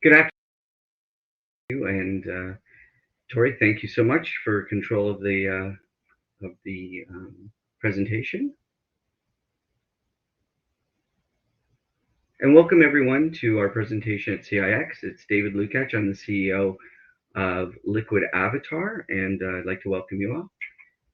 Good afternoon, and Tori, thank you so much for control of the presentation. And welcome everyone to our presentation at CIX. It's David Lucatch. I'm the CEO of Liquid Avatar, and I'd like to welcome you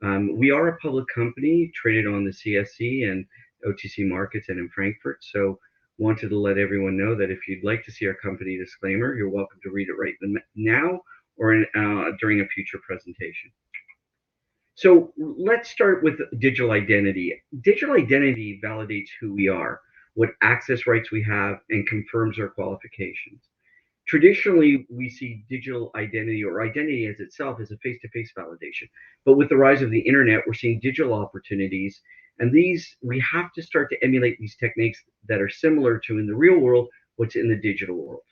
all. We are a public company traded on the CSE and OTC markets and in Frankfurt. So wanted to let everyone know that if you'd like to see our company disclaimer, you're welcome to read it right now or during a future presentation. So let's start with digital identity. Digital identity validates who we are, what access rights we have, and confirms our qualifications. Traditionally, we see digital identity or identity as itself as a face-to-face validation. But with the rise of the internet, we're seeing digital opportunities. And we have to start to emulate these techniques that are similar to in the real world, what's in the digital world.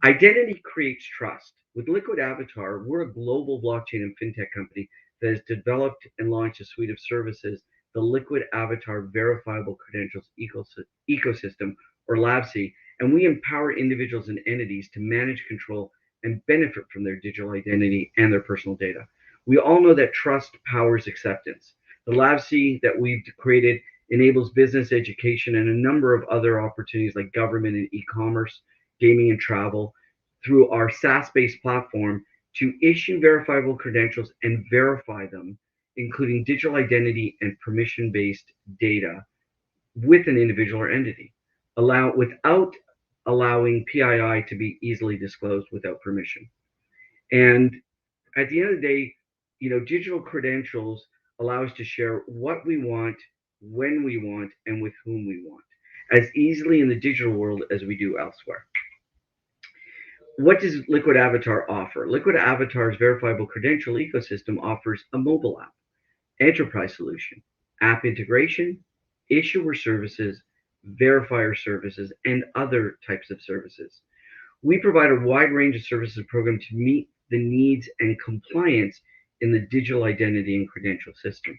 Identity creates trust. With Liquid Avatar, we're a global blockchain and fintech company that has developed and launched a suite of services, the Liquid Avatar Verifiable Credentials Ecosystem, or LAVC, and we empower individuals and entities to manage, control, and benefit from their digital identity and their personal data. We all know that trust powers acceptance. The LAVC that we've created enables business, education, and a number of other opportunities like government and e-commerce, gaming and travel through our SaaS-based platform to issue verifiable credentials and verify them, including digital identity and permission-based data with an individual or entity, without allowing PII to be easily disclosed without permission. And at the end of the day, digital credentials allow us to share what we want, when we want, and with whom we want, as easily in the digital world as we do elsewhere. What does Liquid Avatar offer? Liquid Avatar's verifiable credential ecosystem offers a mobile app, enterprise solution, app integration, issuer services, verifier services, and other types of services. We provide a wide range of services program to meet the needs and compliance in the digital identity and credential system.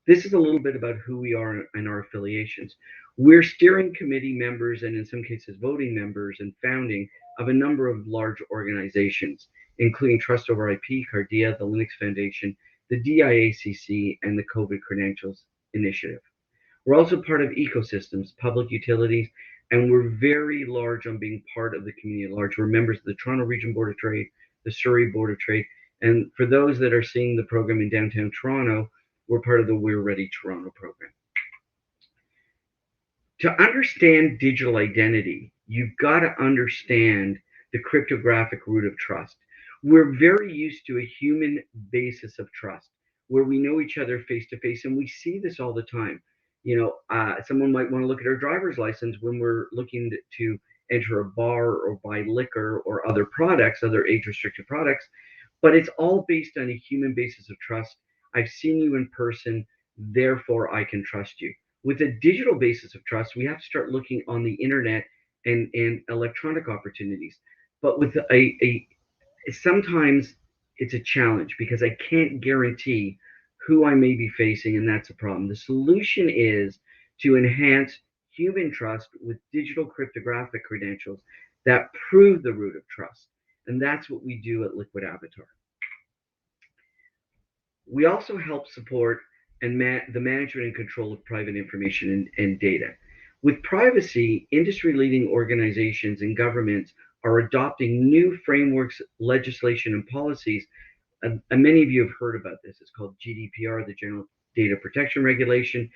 This is a little bit about who we are and our affiliations. We're steering committee members and in some cases voting members and founding of a number of large organizations, including Trust Over IP, Cardia, the Linux Foundation, the DIACC, and the COVID Credentials Initiative. We're also part of ecosystems, public utilities, and we're very large on being part of the community at large. We're members of the Toronto Region Board of Trade, the Surrey Board of Trade, and for those that are seeing the program in downtown Toronto, we're part of the We're Ready Toronto program. To understand digital identity, you've got to understand the cryptographic root of trust. We're very used to a human basis of trust, where we know each other face to face, and we see this all the time. Someone might want to look at our driver's license when we're looking to enter a bar or buy liquor or other products, other age-restricted products, but it's all based on a human basis of trust. I've seen you in person, therefore I can trust you. With a digital basis of trust, we have to start looking on the internet and electronic opportunities. But with sometimes it's a challenge because I can't guarantee who I may be facing, and that's a problem. The solution is to enhance human trust with digital cryptographic credentials that prove the root of trust. And that's what we do at Liquid Avatar. We also help support the management and control of private information and data. With privacy, industry-leading organizations and governments are adopting new frameworks, legislation, and policies. And many of you have heard about this. It's called Gdpr, the General Data Protection Regulation.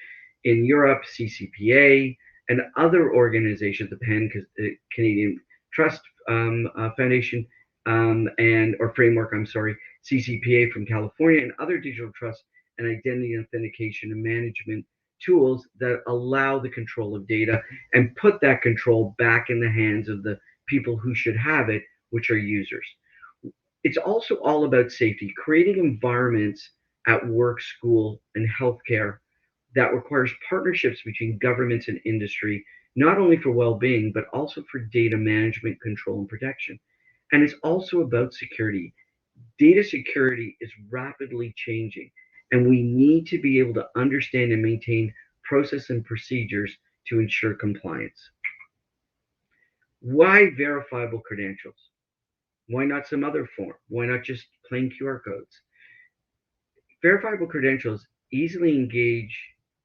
In Europe, CCPA, and other organizations, the Canadian Trust Foundation, or framework, CCPA from California, and other digital trust and identity authentication and management tools that allow the control of data and put that control back in the hands of the people who should have it, which are users. It's also all about safety, creating environments at work, school, and healthcare that requires partnerships between governments and industry, not only for well-being, but also for data management, control, and protection. And it's also about security. Data security is rapidly changing, and we need to be able to understand and maintain process and procedures to ensure compliance. Why verifiable credentials? Why not some other form? Why not just plain QR codes? Verifiable credentials easily engage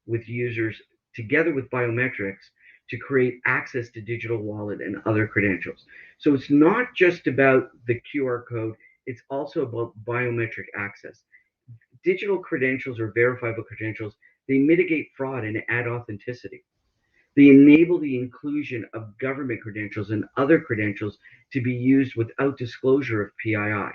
with users together with biometrics to create access to digital wallet and other credentials. So it's not just about the QR code, it's also about biometric access. Digital credentials or verifiable credentials, they mitigate fraud and add authenticity. They enable the inclusion of government credentials and other credentials to be used without disclosure of PII.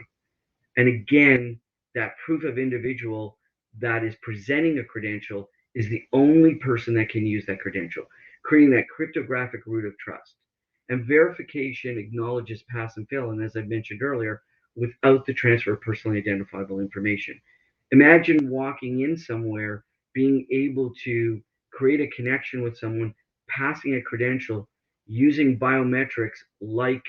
And again, that proof of individual that is presenting a credential is the only person that can use that credential, creating that cryptographic root of trust. And verification acknowledges pass and fail, and as I mentioned earlier, without the transfer of personally identifiable information. Imagine walking in somewhere, being able to create a connection with someone, passing a credential, using biometrics like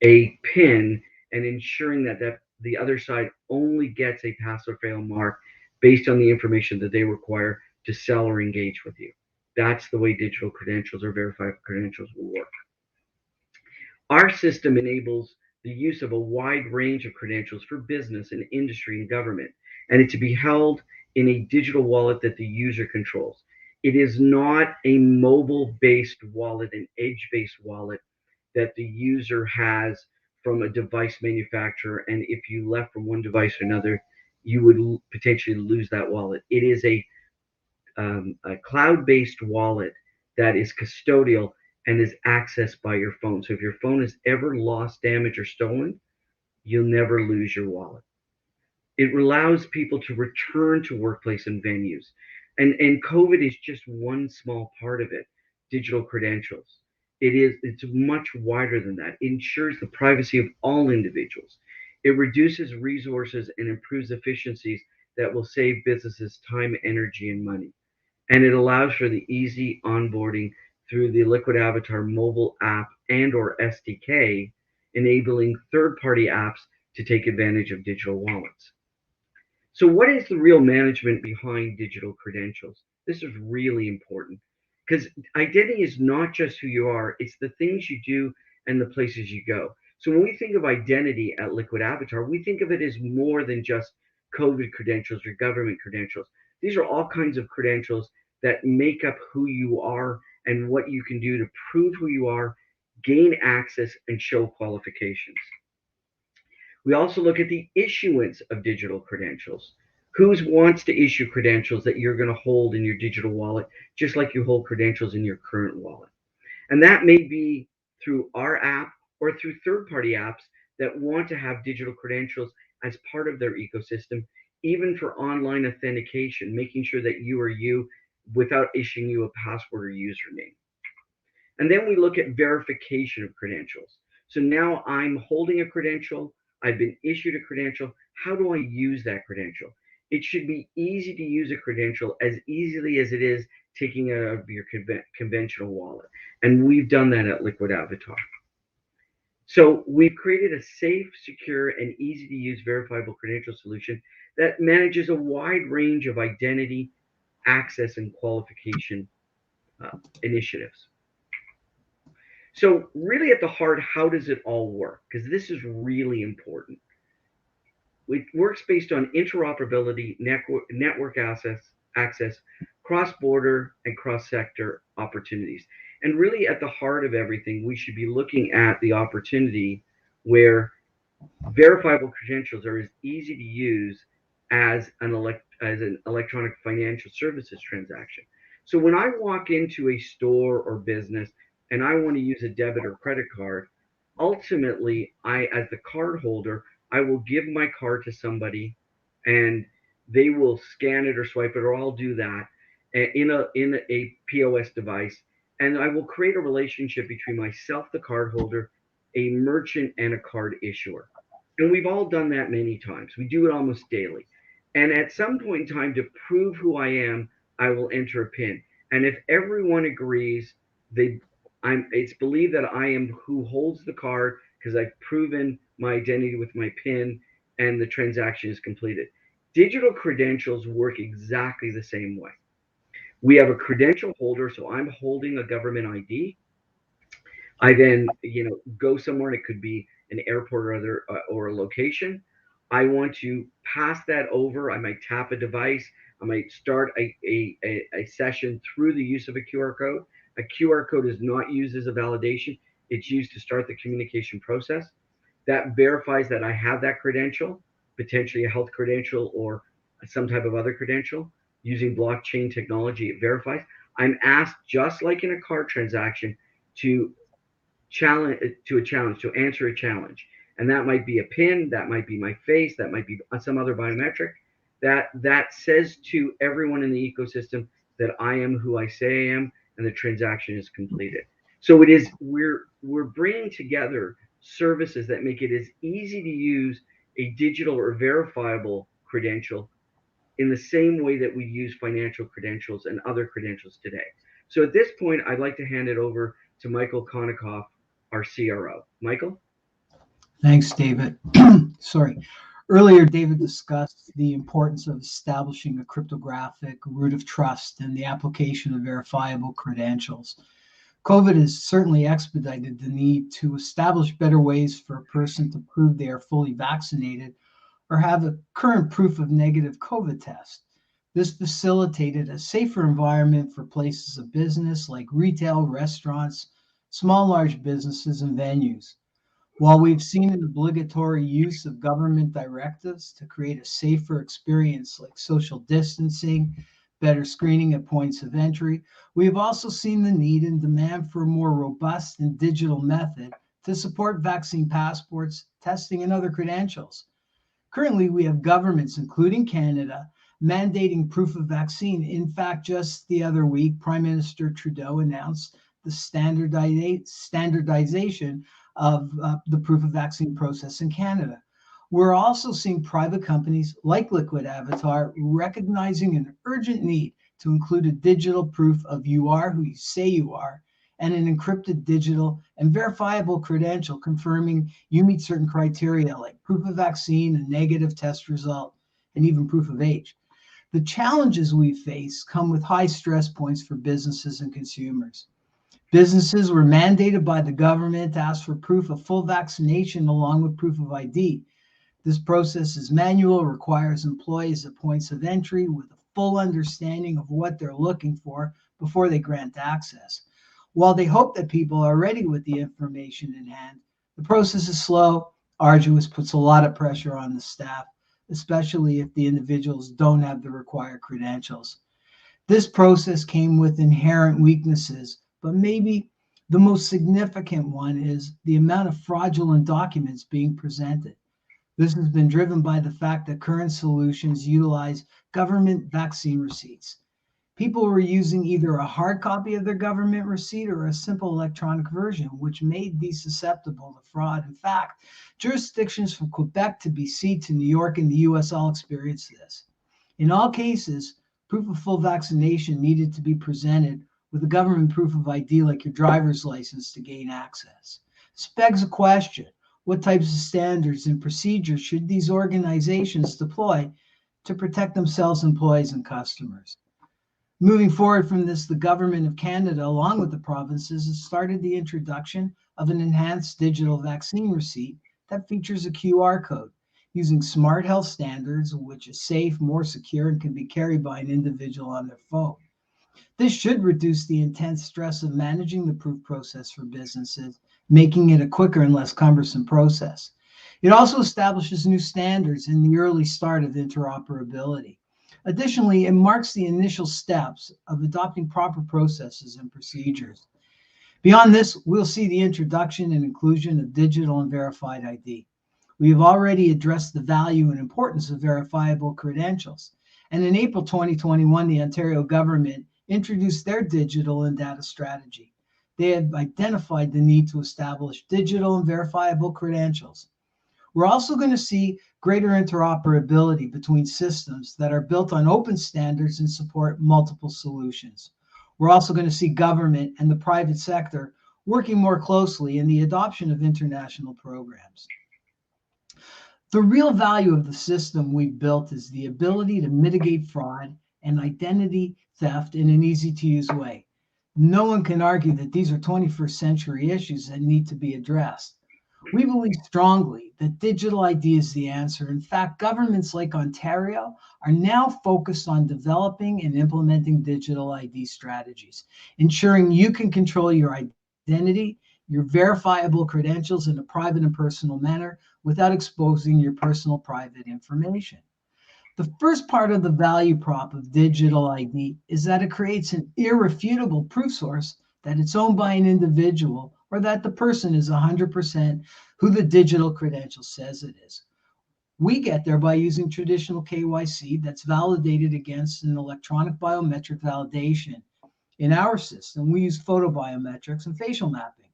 a PIN, and ensuring that the other side only gets a pass or fail mark based on the information that they require to sell or engage with you. That's the way digital credentials or verified credentials will work. Our system enables the use of a wide range of credentials for business and industry and government, and it to be held in a digital wallet that the user controls. It is not a mobile based wallet, an edge based wallet that the user has from a device manufacturer. And if you left from one device to another, you would potentially lose that wallet. It is a cloud based wallet that is custodial and is accessed by your phone. So if your phone is ever lost, damaged, or stolen, you'll never lose your wallet. It allows people to return to workplace and venues. And COVID is just one small part of it, digital credentials. It's much wider than that. It ensures the privacy of all individuals. It reduces resources and improves efficiencies that will save businesses time, energy, and money. And it allows for the easy onboarding through the Liquid Avatar mobile app and or SDK, enabling third-party apps to take advantage of digital wallets. So what is the real management behind digital credentials? This is really important because identity is not just who you are, it's the things you do and the places you go. So when we think of identity at Liquid Avatar, we think of it as more than just COVID credentials or government credentials. These are all kinds of credentials that make up who you are and what you can do to prove who you are, gain access, and show qualifications. We also look at the issuance of digital credentials. Who wants to issue credentials that you're going to hold in your digital wallet, just like you hold credentials in your current wallet? And that may be through our app or through third party apps that want to have digital credentials as part of their ecosystem, even for online authentication, making sure that you are you without issuing you a password or username. And then we look at verification of credentials. So now I'm holding a credential, I've been issued a credential. How do I use that credential? It should be easy to use a credential as easily as it is taking it out of your conventional wallet. And we've done that at Liquid Avatar. So we've created a safe, secure, and easy to use verifiable credential solution that manages a wide range of identity, access, and qualification initiatives. So, really at the heart, how does it all work? Because this is really important. It works based on interoperability, network access, cross border, and cross sector opportunities. And really, at the heart of everything, we should be looking at the opportunity where verifiable credentials are as easy to use as as an electronic financial services transaction. So when I walk into a store or business and I want to use a debit or credit card, ultimately I as the card holder, I will give my card to somebody and they will scan it or swipe it or I'll do that in a POS device and I will create a relationship between myself the card holder, a merchant and a card issuer. And we've all done that many times. We do it almost daily. And at some point in time, to prove who I am, I will enter a PIN. And if everyone agrees, it's believed that I am who holds the card because I've proven my identity with my PIN and the transaction is completed. Digital credentials work exactly the same way. We have a credential holder, so I'm holding a government ID. I then, go somewhere, and it could be an airport or a location. I want to pass that over. I might tap a device. I might start a session through the use of a QR code. A QR code is not used as a validation. It's used to start the communication process. That verifies that I have that credential, potentially a health credential or some type of other credential. Using blockchain technology, it verifies. I'm asked, just like in a card transaction, to to answer a challenge, and that might be a pin, that might be my face, that might be some other biometric. That says to everyone in the ecosystem that I am who I say I am, and the transaction is completed. So it is we're bringing together services that make it as easy to use a digital or verifiable credential in the same way that we use financial credentials and other credentials today. So at this point, I'd like to hand it over to Michael Konikoff, our CRO. Michael? Thanks, David. Sorry. Earlier, David discussed the importance of establishing a cryptographic root of trust and the application of verifiable credentials. COVID has certainly expedited the need to establish better ways for a person to prove they are fully vaccinated or have a current proof of negative COVID test. This facilitated a safer environment for places of business like retail, restaurants, small, large businesses, and venues. While we've seen an obligatory use of government directives to create a safer experience like social distancing, better screening at points of entry, we have also seen the need and demand for a more robust and digital method to support vaccine passports, testing, and other credentials. Currently, we have governments, including Canada, mandating proof of vaccine. In fact, just the other week, Prime Minister Trudeau announced the standardization of the proof of vaccine process in Canada. We're also seeing private companies like Liquid Avatar recognizing an urgent need to include a digital proof of you are who you say you are, and an encrypted digital and verifiable credential confirming you meet certain criteria like proof of vaccine, a negative test result, and even proof of age. The challenges we face come with high stress points for businesses and consumers. Businesses were mandated by the government to ask for proof of full vaccination along with proof of ID. This process is manual, requires employees at points of entry with a full understanding of what they're looking for before they grant access. While they hope that people are ready with the information in hand, the process is slow, arduous, puts a lot of pressure on the staff, especially if the individuals don't have the required credentials. This process came with inherent weaknesses, but maybe the most significant one is the amount of fraudulent documents being presented. This has been driven by the fact that current solutions utilize government vaccine receipts. People were using either a hard copy of their government receipt or a simple electronic version, which made these susceptible to fraud. In fact, jurisdictions from Quebec to BC to New York and the US all experienced this. In all cases, proof of full vaccination needed to be presented with a government proof of ID like your driver's license to gain access. This begs a question. What types of standards and procedures should these organizations deploy to protect themselves, employees, and customers? Moving forward from this, the government of Canada, along with the provinces, has started the introduction of an enhanced digital vaccine receipt that features a QR code using smart health standards, which is safe, more secure, and can be carried by an individual on their phone. This should reduce the intense stress of managing the proof process for businesses, making it a quicker and less cumbersome process. It also establishes new standards in the early start of interoperability. Additionally, it marks the initial steps of adopting proper processes and procedures. Beyond this, we'll see the introduction and inclusion of digital and verified ID. We have already addressed the value and importance of verifiable credentials. And in April 2021, the Ontario government introduced their digital and data strategy. They have identified the need to establish digital and verifiable credentials. We're also going to see greater interoperability between systems that are built on open standards and support multiple solutions. We're also going to see government and the private sector working more closely in the adoption of international programs. The real value of the system we've built is the ability to mitigate fraud and identity theft in an easy-to-use way. No one can argue that these are 21st century issues that need to be addressed. We believe strongly that digital ID is the answer. In fact, governments like Ontario are now focused on developing and implementing digital ID strategies, ensuring you can control your identity, your verifiable credentials in a private and personal manner without exposing your personal private information. The first part of the value prop of digital ID is that it creates an irrefutable proof source that it's owned by an individual or that the person is 100% who the digital credential says it is. We get there by using traditional KYC that's validated against an electronic biometric validation. In our system, we use photo biometrics and facial mapping,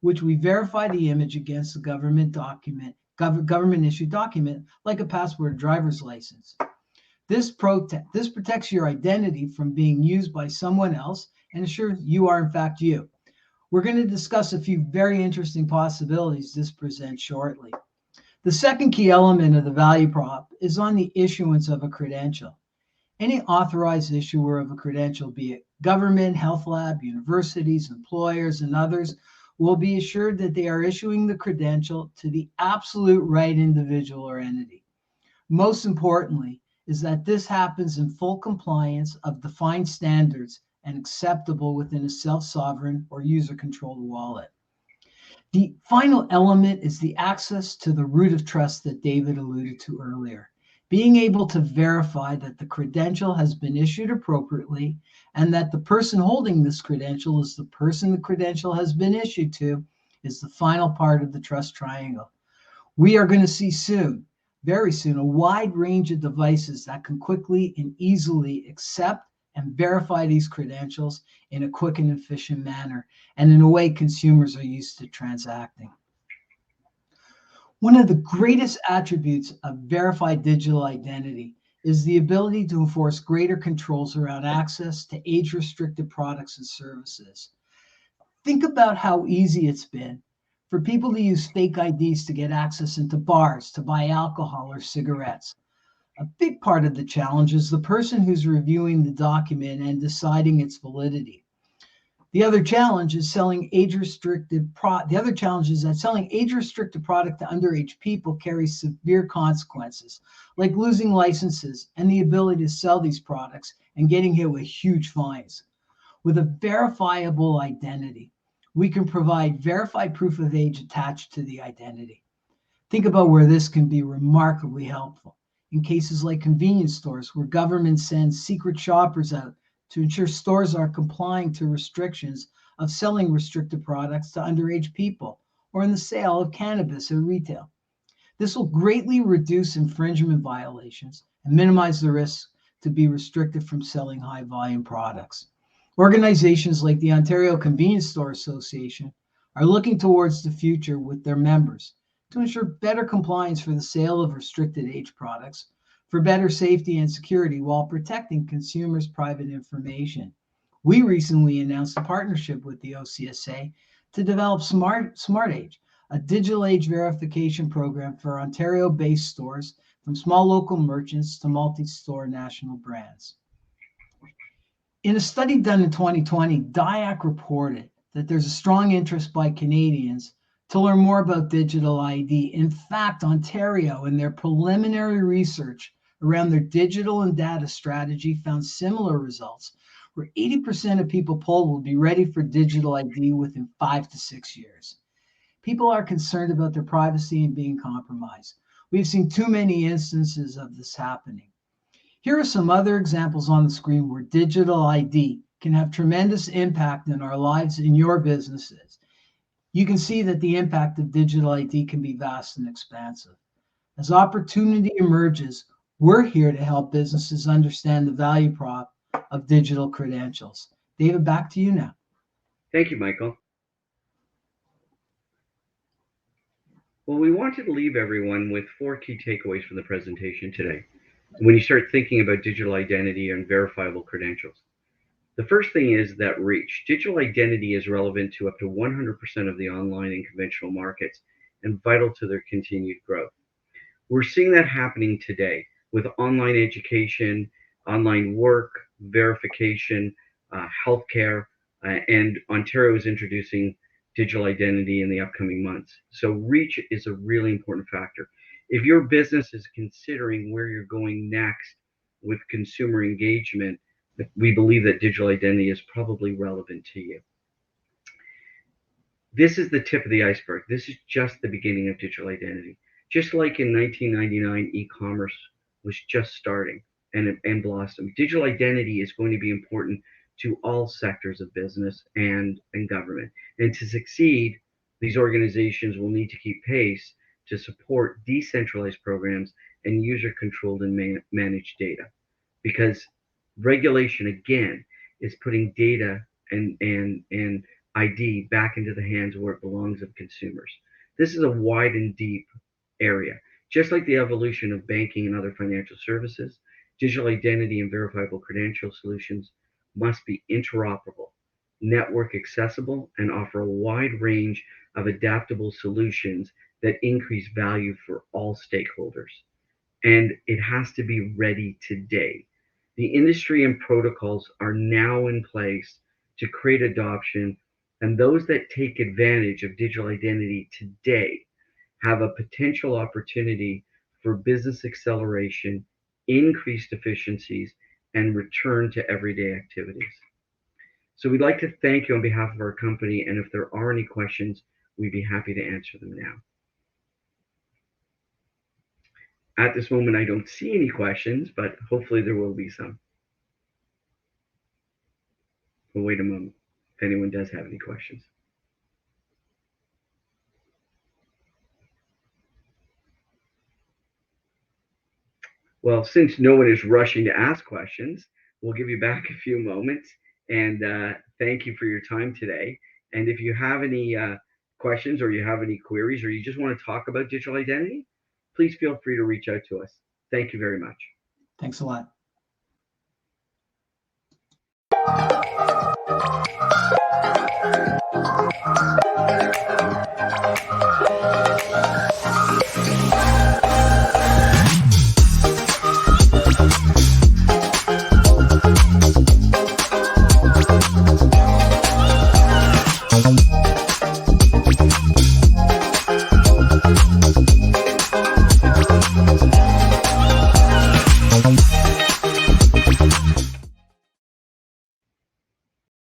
which we verify the image against a government document, government issued document like a passport or driver's license. This protects your identity from being used by someone else and ensures you are in fact you. We're going to discuss a few very interesting possibilities this presents shortly. The second key element of the value prop is on the issuance of a credential. Any authorized issuer of a credential, be it government, health lab, universities, employers, and others, will be assured that they are issuing the credential to the absolute right individual or entity. Most importantly, is that this happens in full compliance of defined standards and acceptable within a self-sovereign or user-controlled wallet. The final element is the access to the root of trust that David alluded to earlier. Being able to verify that the credential has been issued appropriately and that the person holding this credential is the person the credential has been issued to is the final part of the trust triangle. We are going to see soon, very soon, a wide range of devices that can quickly and easily accept and verify these credentials in a quick and efficient manner, and in a way consumers are used to transacting. One of the greatest attributes of verified digital identity is the ability to enforce greater controls around access to age-restricted products and services. Think about how easy it's been for people to use fake IDs to get access into bars to buy alcohol or cigarettes. A big part of the challenge is the person who's reviewing the document and deciding its validity. The other challenge is selling age-restricted product to underage people carries severe consequences, like losing licenses and the ability to sell these products and getting hit with huge fines. With a verifiable identity, we can provide verified proof of age attached to the identity. Think about where this can be remarkably helpful. In cases like convenience stores, where government sends secret shoppers out to ensure stores are complying to restrictions of selling restricted products to underage people, or in the sale of cannabis at retail. This will greatly reduce infringement violations and minimize the risk to be restricted from selling high volume products. Organizations like the Ontario Convenience Store Association are looking towards the future with their members to ensure better compliance for the sale of restricted age products, for better safety and security while protecting consumers' private information. We recently announced a partnership with the OCSA to develop Smart Age, a digital age verification program for Ontario-based stores, from small local merchants to multi-store national brands. In a study done in 2020, DIAC reported that there's a strong interest by Canadians to learn more about digital ID. In fact, Ontario, in their preliminary research around their digital and data strategy, found similar results, where 80% of people polled will be ready for digital ID within 5 to 6 years. People are concerned about their privacy and being compromised. We've seen too many instances of this happening. Here are some other examples on the screen where digital ID can have tremendous impact in our lives and your businesses. You can see that the impact of digital ID can be vast and expansive. As opportunity emerges, we're here to help businesses understand the value prop of digital credentials. David, back to you now. Thank you, Michael. Well, we wanted to leave everyone with 4 key takeaways from the presentation today when you start thinking about digital identity and verifiable credentials. The first thing is that reach. Digital identity is relevant to up to 100% of the online and conventional markets and vital to their continued growth. We're seeing that happening today with online education, online work, verification, healthcare, And Ontario is introducing digital identity in the upcoming months. So reach is a really important factor. If your business is considering where you're going next with consumer engagement, we believe that digital identity is probably relevant to you. This is the tip of the iceberg. This is just the beginning of digital identity. Just like in 1999, e-commerce was just starting and blossomed. Digital identity is going to be important to all sectors of business and government. And to succeed, these organizations will need to keep pace to support decentralized programs and user-controlled and managed data. Because regulation, again, is putting data and ID back into the hands where it belongs of consumers. This is a wide and deep area. Just like the evolution of banking and other financial services, digital identity and verifiable credential solutions must be interoperable, network accessible, and offer a wide range of adaptable solutions that increase value for all stakeholders. And it has to be ready today. The industry and protocols are now in place to create adoption, and those that take advantage of digital identity today have a potential opportunity for business acceleration, increased efficiencies, and return to everyday activities. So we'd like to thank you on behalf of our company, and if there are any questions, we'd be happy to answer them now. At this moment, I don't see any questions, but hopefully there will be some. We'll wait a moment if anyone does have any questions. Well, since no one is rushing to ask questions, we'll give you back a few moments and thank you for your time today. And if you have any questions or you have any queries or you just want to talk about digital identity, please feel free to reach out to us. Thank you very much. Thanks a lot.